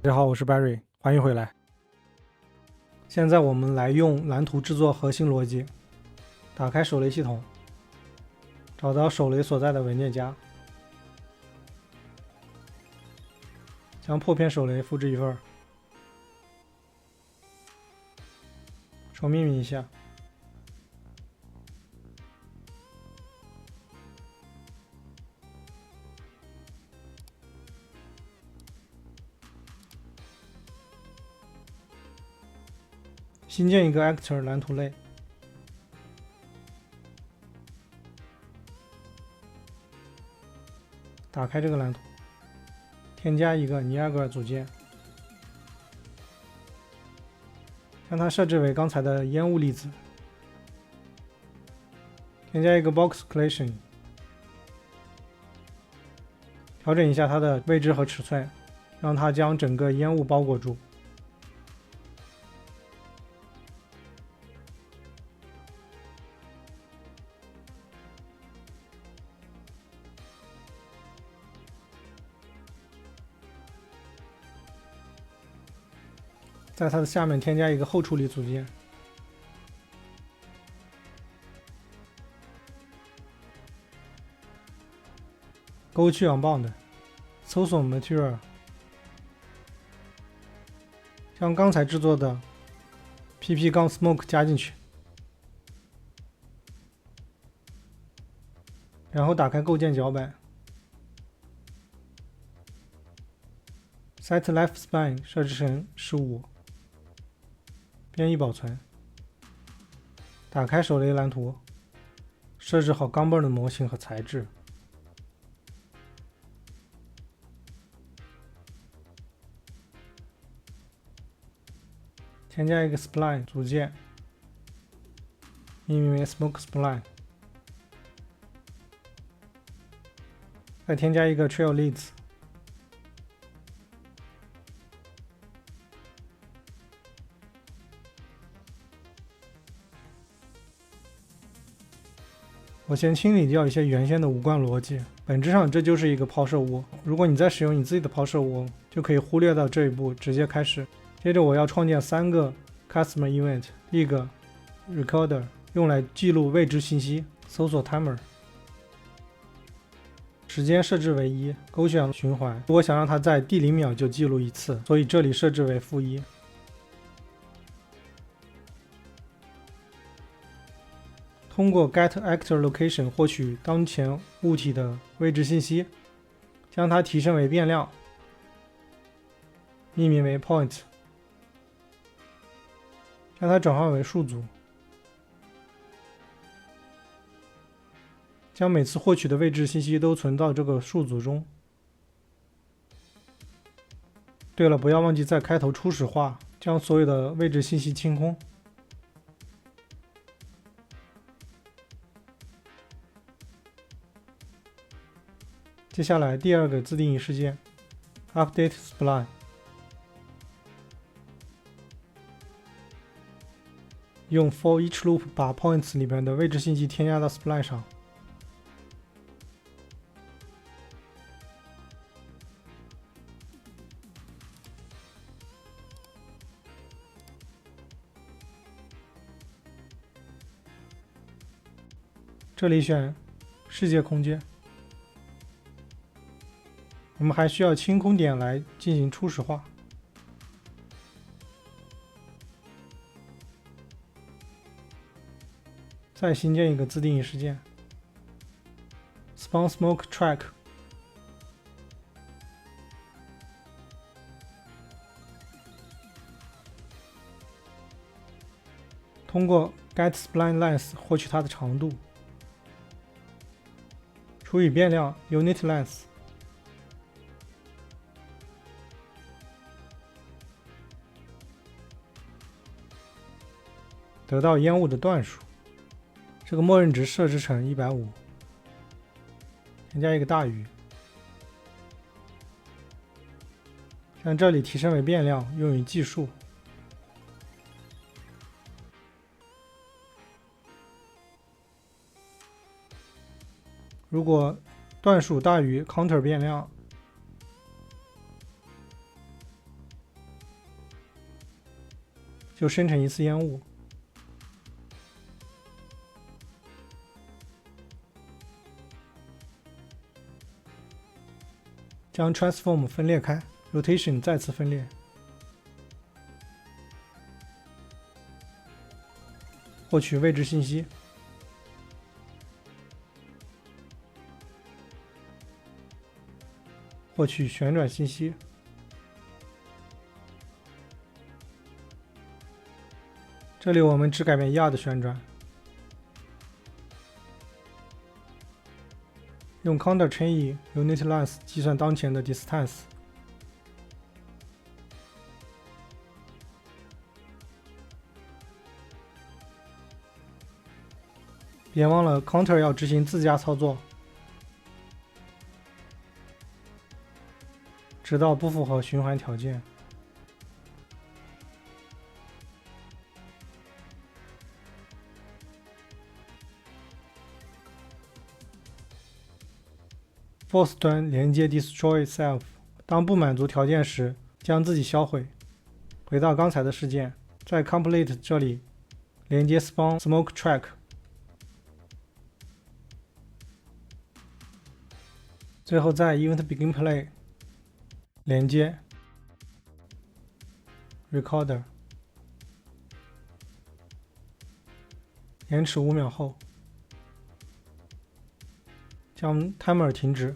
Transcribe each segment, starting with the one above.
大家好，我是 Barry，欢迎回来。现在我们来用蓝图制作核心逻辑。打开手雷系统，找到手雷所在的文件夹，将破片手雷复制一份，重命名一下。新建一个 Actor 蓝图类，打开这个蓝图，添加一个尼亚格尔组件，将它设置为刚才的烟雾粒子，添加一个 Box Collision， 调整一下它的位置和尺寸，让它将整个烟雾包裹住。在它的下面添加一个后处理组件，勾去 Unbound， 搜索 Material， 将刚才制作的 PP-Smoke 加进去，然后打开构建脚本 ，Set Life Span 设置成15，编译保存，打开手雷蓝图，设置好钢镚的模型和材质，添加一个 Spline 组件，命名为 Smoke Spline， 再添加一个 Trail Leads，我先清理掉一些原先的无关逻辑，本质上这就是一个抛射物。如果你在使用你自己的抛射物，就可以忽略到这一步，直接开始。接着我要创建3个 Customer Event， 第一个 Recorder 用来记录未知信息，搜索 Timer， 时间设置为1，勾选循环。我想让它在第0秒就记录一次，所以这里设置为-1。通过 Get Actor Location 获取当前物体的位置信息，将它提升为变量，命名为 Point， 将它转换为数组，将每次获取的位置信息都存到这个数组中。对了，不要忘记在开头初始化，将所有的位置信息清空。接下来第2个自定义事件 Update Spline， 用 For Each Loop 把 Points 里面的位置信息添加到 Spline 上。这里选世界空间。我们还需要清空点来进行初始化。再新建一个自定义事件 Spawn Smoke Track， 通过 Get Spline Length 获取它的长度，除以变量 Unit Length，得到烟雾的段数，这个默认值设置成150，添加一个大于，将这里提升为变量，用于计数。如果段数大于 counter 变量，就生成一次烟雾。将 transform 分裂开 ，rotation 再次分裂，获取位置信息，获取旋转信息。这里我们只改变1/2的旋转，用 counter 乘以 unit length 计算当前的 distance。别忘了 counter 要执行自家操作，直到不符合循环条件。Force 端连接 destroy self， 当不满足条件时，将自己销毁。回到刚才的事件，在 complete 这里连接 spawn smoke track， 最后在 event begin play 连接 recorder， 延迟5秒后，将 timer 停止。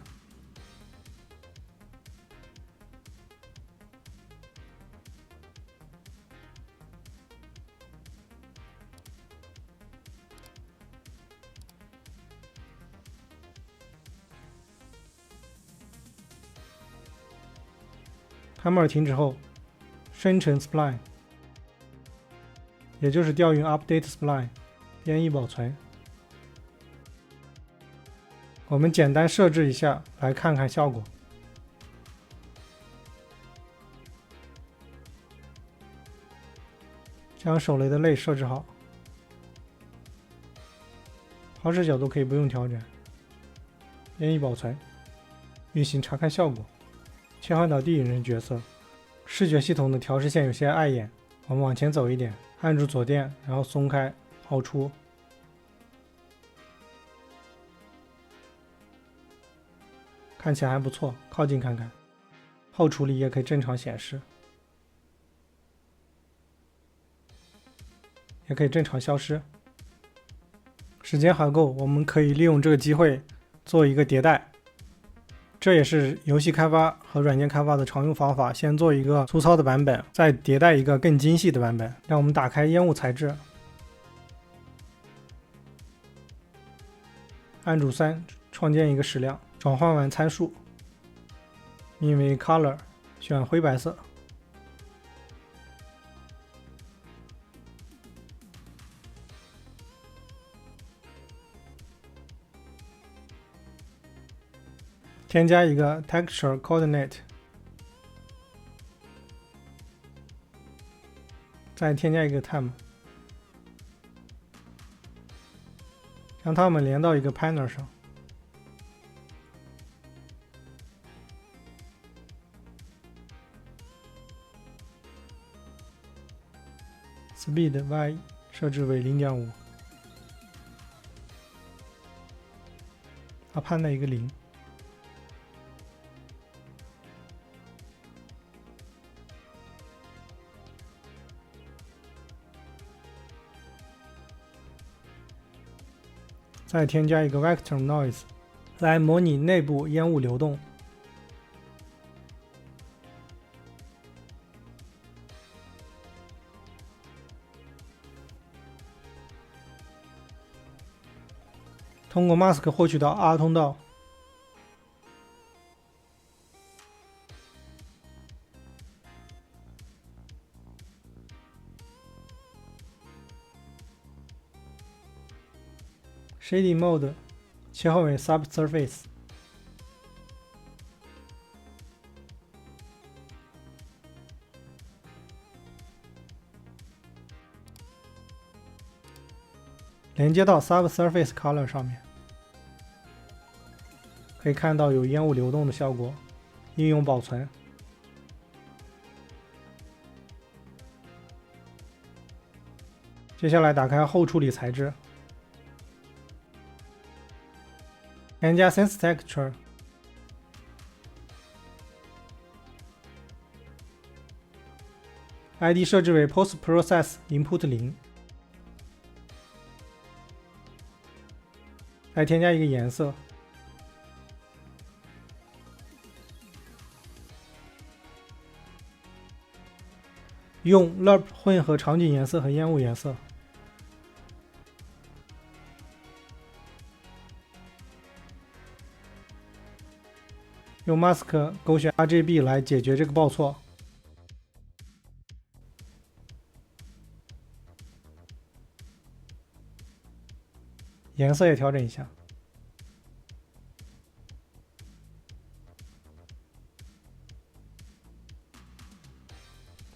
timer 停止后，生成 spline， 也就是调用 update spline， 编译保存。我们简单设置一下，来看看效果。将手雷的类设置好，抛射角度可以不用调整，编译保存，运行查看效果。切换到第1人角色，视觉系统的调试线有些碍眼，我们往前走一点，按住左键，然后松开抛出。看起来还不错，靠近看看。后处理也可以正常显示，也可以正常消失。时间还够，我们可以利用这个机会做一个迭代。这也是游戏开发和软件开发的常用方法，先做一个粗糙的版本，再迭代一个更精细的版本。让我们打开烟雾材质，按住3，创建一个矢量，转换完参数，命为 color， 选灰白色。添加一个 texture coordinate， 再添加一个 time， 将它们连到一个 panel 上。speed y 设置为 0.5， append 的一个0。再添加一个 vector noise 来模拟内部烟雾流动。通过 mask 获取到 R 通道。Shading Mode 切换为 Subsurface， 连接到 Subsurface Color 上面，可以看到有烟雾流动的效果。应用保存。接下来打开后处理材质，添加 Sense Texture， ID 设置为 Post Process Input 0，再添加一个颜色，用 LERP 混合场景颜色和烟雾颜色。用 Mask 勾选 RGB 来解决这个报错。颜色也调整一下。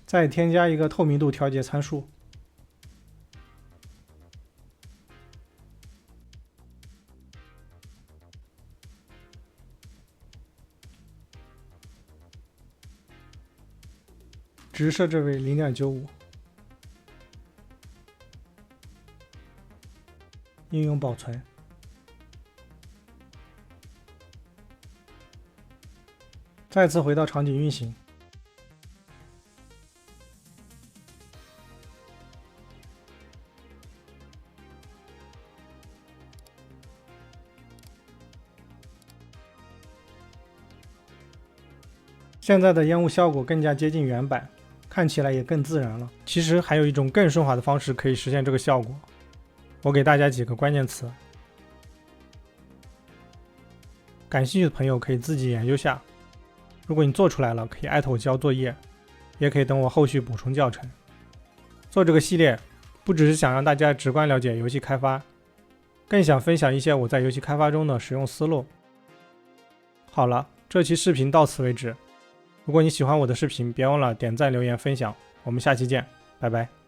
再添加一个透明度调节参数。值设置为 0.95， 应用保存。再次回到场景运行，现在的烟雾效果更加接近原版，看起来也更自然了。其实还有一种更顺滑的方式可以实现这个效果，我给大家几个关键词，感兴趣的朋友可以自己研究下。如果你做出来了，可以艾特我交作业，也可以等我后续补充教程。做这个系列不只是想让大家直观了解游戏开发，更想分享一些我在游戏开发中的实用思路。好了，这期视频到此为止。如果你喜欢我的视频，别忘了点赞、留言、分享。我们下期见，拜拜。